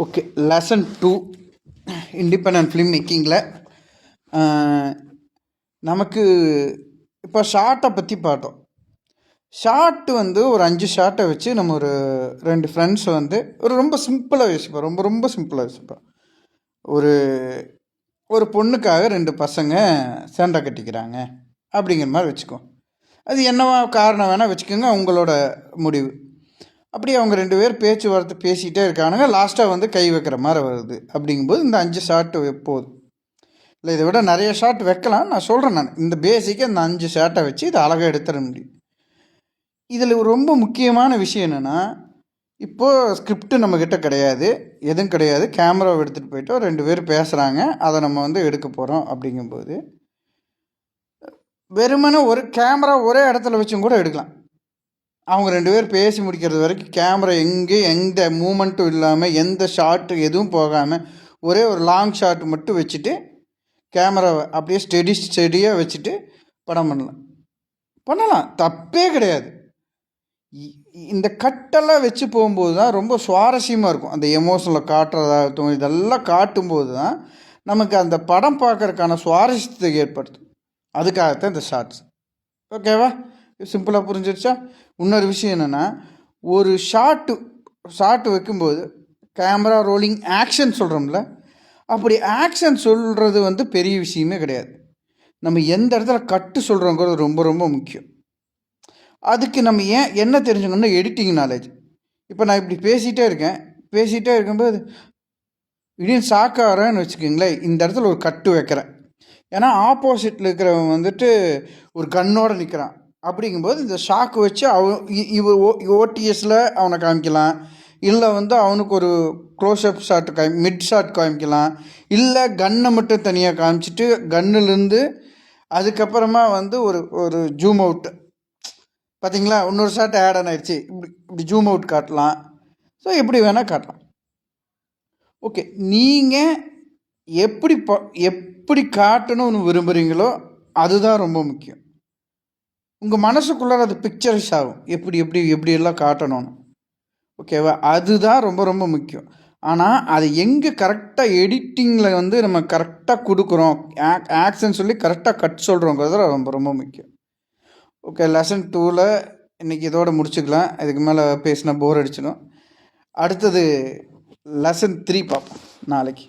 Okay, lesson 2 independent film மேக்கிங்கில் நமக்கு இப்போ ஷார்ட்டை பற்றி பார்த்தோம். ஷார்ட்டு வந்து ஒரு 5 ஷார்ட்டை வச்சு நம்ம ஒரு 2 ஃப்ரெண்ட்ஸ் வந்து ரொம்ப சிம்பிளாக யோசிப்போம். ரொம்ப சிம்பிளாக யோசிப்போம். ஒரு பொண்ணுக்காக 2 பசங்க சேண்டை கட்டிக்கிறாங்க அப்படிங்கிற மாதிரி வச்சுக்கோ. அது என்னவா காரணம் வேணால் வச்சுக்கோங்க, உங்களோட முடிவு. அப்படி அவங்க 2 பேர் பேச்சுவார்த்தை பேசிகிட்டே இருக்கானுங்க. லாஸ்ட்டாக வந்து கை வைக்கிற மாதிரி வருது. அப்படிங்கும்போது இந்த 5 ஷார்ட்டு போதும். இல்லை, இதை விட நிறைய ஷார்ட் வைக்கலாம். நான் சொல்கிறேன், இந்த பேசிக்காக இந்த 5 ஷார்ட்டை வச்சு இதை அழகாக எடுத்துட முடியும். இதில் ரொம்ப முக்கியமான விஷயம் என்னென்னா, இப்போது ஸ்கிரிப்டு நம்மக்கிட்ட கிடையாது, எதுவும் கிடையாது. கேமராவை எடுத்துகிட்டு போயிட்டோம், 2 பேர் பேசுகிறாங்க, அதை நம்ம வந்து எடுக்க போகிறோம். அப்படிங்கும்போது வெறுமனே ஒரு கேமரா ஒரே இடத்துல வச்சும் கூட எடுக்கலாம். அவங்க 2 பேர் பேசி முடிக்கிறது வரைக்கும் கேமரா எந்த மூமெண்ட்டும் இல்லாமல், எந்த ஷார்ட்டு எதுவும் போகாமல், ஒரே ஒரு லாங் ஷாட் மட்டும் வச்சுட்டு கேமராவை அப்படியே ஸ்டெடியாக வச்சுட்டு படம் பண்ணலாம், தப்பே கிடையாது. இந்த கட்டெல்லாம் வச்சு போகும்போது தான் ரொம்ப சுவாரஸ்யமாக இருக்கும். அந்த எமோஷனில் காட்டுறதாகட்டும், இதெல்லாம் காட்டும்போது தான் நமக்கு அந்த படம் பார்க்குறதுக்கான சுவாரஸ்யத்தை ஏற்படுத்தும். அதுக்காகத்தான் இந்த ஷார்ட்ஸ். ஓகேவா? சிம்பிளாக புரிஞ்சிருச்சா? இன்னொரு விஷயம் என்னென்னா, ஒரு ஷார்ட்டு வைக்கும்போது கேமரா ரோலிங் ஆக்ஷன் சொல்கிறோம்ல, அப்படி ஆக்ஷன் சொல்கிறது வந்து பெரிய விஷயமே கிடையாது. நம்ம எந்த இடத்துல கட்டு சொல்கிறோங்கிறது ரொம்ப முக்கியம். அதுக்கு நம்ம என்ன தெரிஞ்சுக்கணும்னா எடிட்டிங் நாலேஜ். இப்போ நான் இப்படி பேசிகிட்டே இருக்கும்போது திடீர்னு ஷாக்காகிறேன்னு வச்சுக்கோங்களேன், இந்த இடத்துல ஒரு கட்டு வைக்கிறேன். ஏன்னா ஆப்போசிட்டில் இருக்கிறவன் வந்துட்டு ஒரு கண்ணோடு நிற்கிறான். அப்படிங்கும்போது இந்த ஷாக்கு வச்சு இவர் ஓடிஎஸில் அவனை காமிக்கலாம், இல்லை வந்து அவனுக்கு ஒரு க்ளோஸ்அப் ஷாட் மிட் ஷாட் காமிக்கலாம், இல்லை கன்னை மட்டும் தனியாக காமிச்சிட்டு கன்னுலேருந்து அதுக்கப்புறமா வந்து ஒரு ஜூம் அவுட், பார்த்தீங்களா, இன்னொரு ஷாட் ஆட் ஆகிடுச்சு, இப்படி ஜூம் அவுட் காட்டலாம். ஸோ எப்படி வேணால் காட்டலாம். ஓகே, நீங்கள் எப்படி காட்டணும்னு விரும்புகிறீங்களோ அதுதான் ரொம்ப முக்கியம். உங்கள் மனசுக்குள்ளே அது பிக்சரைஸ் ஆகும், எப்படியெல்லாம் காட்டணும்னு. ஓகேவா? அதுதான் ரொம்ப முக்கியம். ஆனால் அது எங்கே கரெக்டாக எடிட்டிங்கில் வந்து நம்ம கரெக்டாக கொடுக்குறோம், ஆக்ஷன் சொல்லி கரெக்டாக கட் சொல்கிறோங்கிறது ரொம்ப முக்கியம். ஓகே, லெசன் 2ல் இன்றைக்கி இதோடு முடிச்சுக்கலாம். இதுக்கு மேலே பேசினா போர் அடிச்சிடும். அடுத்தது லெசன் 3 பார்ப்போம் நாளைக்கு.